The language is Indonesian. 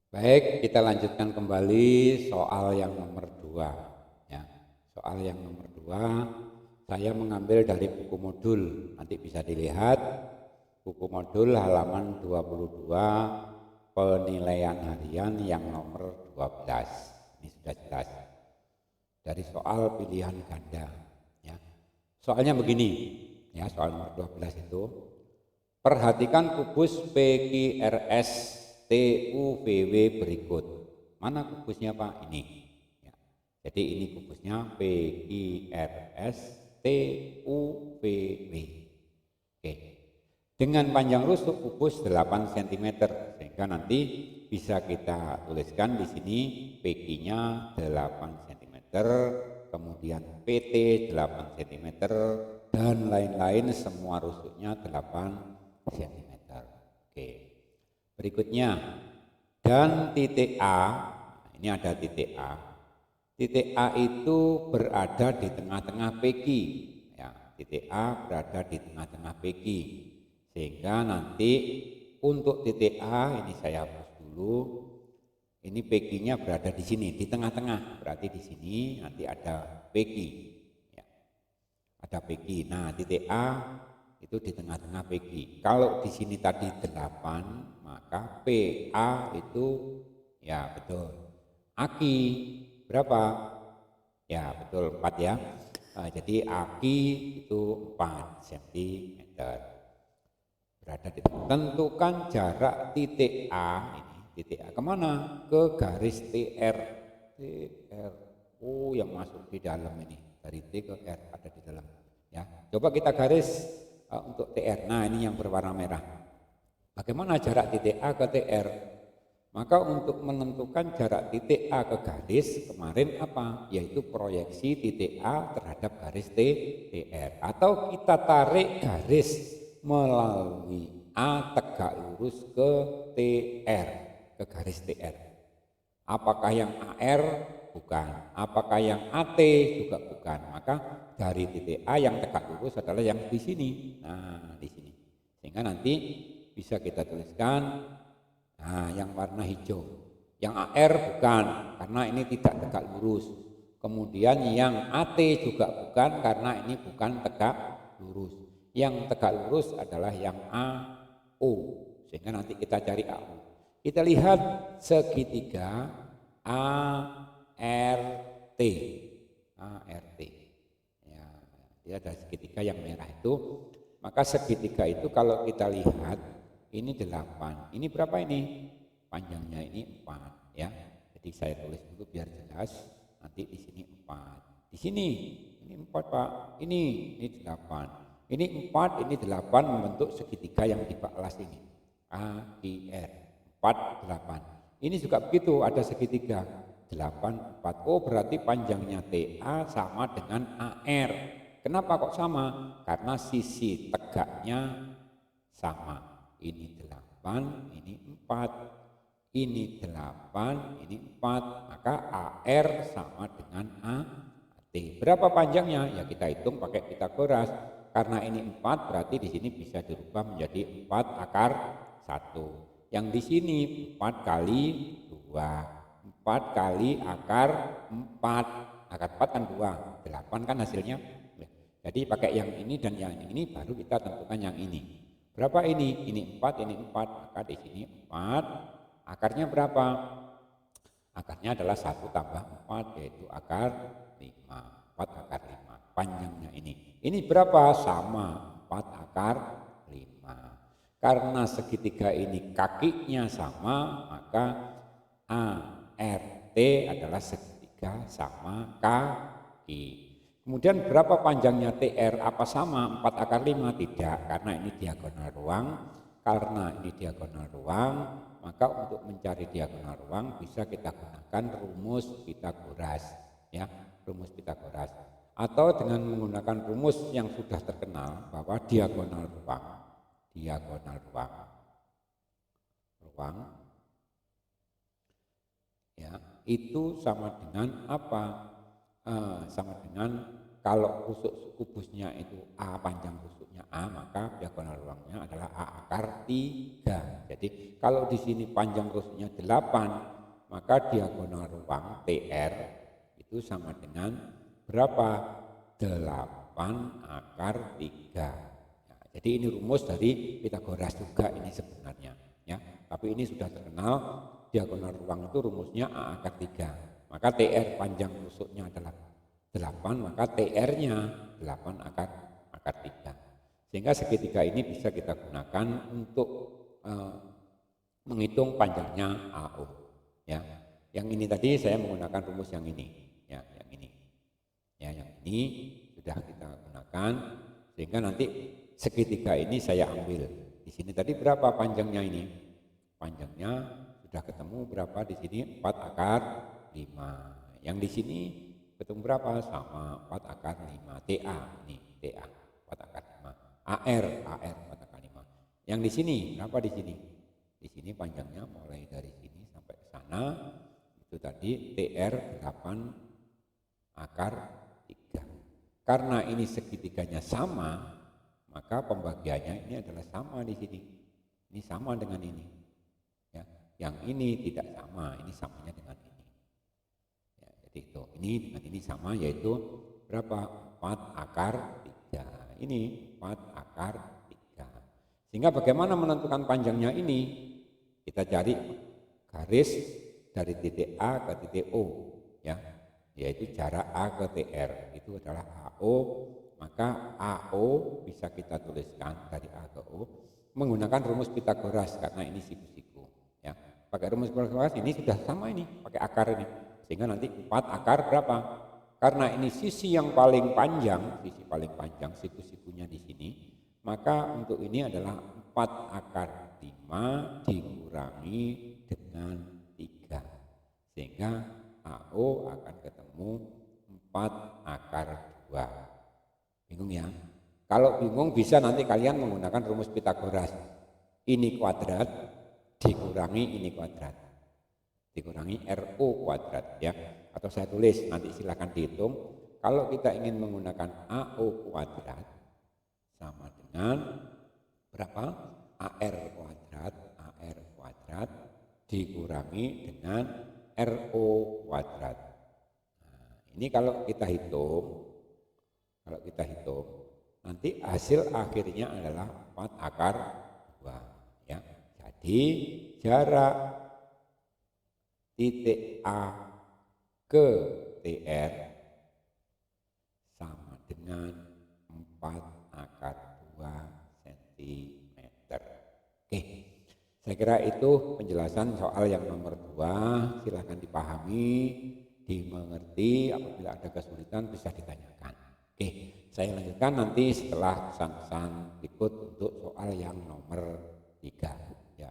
Baik, kita lanjutkan kembali soal yang nomor 2. Ya. Soal yang nomor 2, saya mengambil dari buku modul. Nanti bisa dilihat buku modul halaman 22, penilaian harian yang nomor 12. Ini sudah jelas. Dari soal pilihan ganda. Ya. Soalnya begini, ya, soal nomor 12 itu. Perhatikan kubus PQRS TUVW berikut. Mana kubusnya Pak? Ini. Ya. Jadi ini kubusnya PQRS TUVW. Oke. Dengan panjang rusuk kubus 8 cm, sehingga nanti bisa kita tuliskan di sini PQ-nya 8 cm, kemudian PT 8 cm, dan lain-lain semua rusuknya 8 cm. Oke. Berikutnya, dan titik A, ini ada titik A. Titik A itu berada di tengah-tengah PQ. Ya, titik A berada di tengah-tengah PQ. Sehingga nanti untuk titik A ini saya hapus dulu. Ini PQ-nya berada di sini, di tengah-tengah. Berarti di sini nanti ada PQ. Ya, ada PQ. Nah, titik A itu di tengah-tengah PQ. Kalau di sini tadi 8, maka PA itu ya betul. Aki berapa? Ya betul 4 ya. Jadi aki itu 4 cm. Berada di tengah. Tentukan jarak titik A ini. Titik A kemana? Ke garis TR. TR. Oh, yang masuk di dalam ini. Dari T ke R ada di dalam. Ya, coba kita garis untuk TR. Nah, ini yang berwarna merah. Bagaimana jarak titik A ke TR? Maka untuk menentukan jarak titik A ke garis kemarin apa? Yaitu proyeksi titik A terhadap garis TR. Atau kita tarik garis melalui A tegak lurus ke TR, ke garis TR. Apakah yang AR? Bukan. Apakah yang AT? Juga bukan. Maka dari titik A yang tegak lurus adalah yang di sini. Nah, di sini. Sehingga nanti bisa kita tuliskan, nah, yang warna hijau. Yang AR bukan, karena ini tidak tegak lurus. Kemudian yang AT juga bukan, karena ini bukan tegak lurus. Yang tegak lurus adalah yang AO. Sehingga nanti kita cari AO. Kita lihat segitiga ART. ART. Ya, dia ada segitiga yang merah itu. Maka segitiga itu kalau kita lihat ini 8. Ini berapa ini? Panjangnya ini 4 ya. Jadi saya tulis dulu biar jelas. Nanti di sini 4. Di sini ini 4 Pak. Ini 8. Ini 4, ini 8 membentuk segitiga yang di kelas ini. AIR 4 8. Ini juga begitu, ada segitiga 8 4. Oh, berarti panjangnya TA sama dengan AR. Kenapa kok sama? Karena sisi tegaknya sama. Ini 8, ini 4. Ini 8, ini 4. Maka AR sama dengan AT. Berapa panjangnya? Ya kita hitung pakai Pitagoras. Karena ini 4 berarti di sini bisa dirubah menjadi 4 akar 1. Yang di sini 4 kali 2. 4 kali akar 4. Akar 4 kan 2. 8 kan hasilnya. Jadi pakai yang ini dan yang ini baru kita tentukan yang ini. Berapa ini? Ini 4, ini 4. Maka di sini 4. Akarnya berapa? Akarnya adalah 1 tambah 4, yaitu akar 5. 4 akar 5. Panjangnya ini. Ini berapa? Sama. 4 akar 5. Karena segitiga ini kakinya sama, maka ART adalah segitiga sama kaki. Kemudian berapa panjangnya TR? Apa sama 4 akar 5? Tidak, karena ini diagonal ruang. Karena ini diagonal ruang, maka untuk mencari diagonal ruang bisa kita gunakan rumus Pitagoras, ya, rumus Pitagoras. Atau dengan menggunakan rumus yang sudah terkenal bahwa diagonal ruang ya itu sama dengan apa? Sama dengan kalau rusuk kubusnya itu A, panjang rusuknya A, maka diagonal ruangnya adalah A akar 3. Jadi kalau di sini panjang rusuknya 8, maka diagonal ruang TR itu sama dengan berapa? 8 akar 3. Nah, jadi ini rumus dari Pythagoras juga ini sebenarnya, ya. Tapi ini sudah terkenal, diagonal ruang itu rumusnya A akar 3. Maka TR panjang rusuknya adalah 8, maka TR-nya 8 akar 3. Sehingga segitiga ini bisa kita gunakan untuk menghitung panjangnya AO, ya. Yang ini tadi saya menggunakan rumus yang ini, ya, yang ini. Ya, yang ini sudah kita gunakan sehingga nanti segitiga ini saya ambil. Di sini tadi berapa panjangnya ini? Panjangnya sudah ketemu berapa di sini? 4 akar 5. Yang di sini ketemu berapa? Sama 4 akar 5. TA ini, TA 4 akar 5. AR 4 akar 5. Yang di sini berapa di sini? Di sini panjangnya mulai dari sini sampai ke sana itu tadi TR 8 akar 3. Karena ini segitiganya sama, maka pembagiannya ini adalah sama di sini. Ini sama dengan ini. Ya, yang ini tidak sama, ini samanya dengan ini. Ya, jadi itu, ini dengan ini sama yaitu berapa? 4 akar 3. Ini 4 akar 3. Sehingga bagaimana menentukan panjangnya ini? Kita cari garis dari titik A ke titik O, ya, yaitu jarak A ke TR itu adalah AO, maka AO bisa kita tuliskan dari A ke O menggunakan rumus Pythagoras karena ini siku-siku, ya. Pakai rumus Pythagoras ini sudah sama ini, pakai akar ini. Sehingga nanti 4 akar berapa? Karena ini sisi yang paling panjang, siku-sikunya di sini, maka untuk ini adalah 4 akar 5 dikurangi dengan 3. Sehingga AO akan ketemu 4 akar 2. Bingung ya? Kalau bingung bisa nanti kalian menggunakan rumus Pythagoras. Ini kuadrat dikurangi ini kuadrat. Dikurangi RO kuadrat, ya. Atau saya tulis, nanti silakan dihitung. Kalau kita ingin menggunakan AO kuadrat sama dengan berapa? AR kuadrat dikurangi dengan RO kuadrat. Nah, ini kalau kita hitung nanti hasil akhirnya adalah 4 akar 2, ya. Jadi jarak titik A ke TR sama dengan 4 akar 2 cm. Oke, saya kira itu penjelasan soal yang nomor 2. Silahkan dipahami, dimengerti. Apabila ada kesulitan bisa ditanyakan. Oke, saya lanjutkan nanti setelah pesan-pesan berikut untuk soal yang nomor 3. Ya.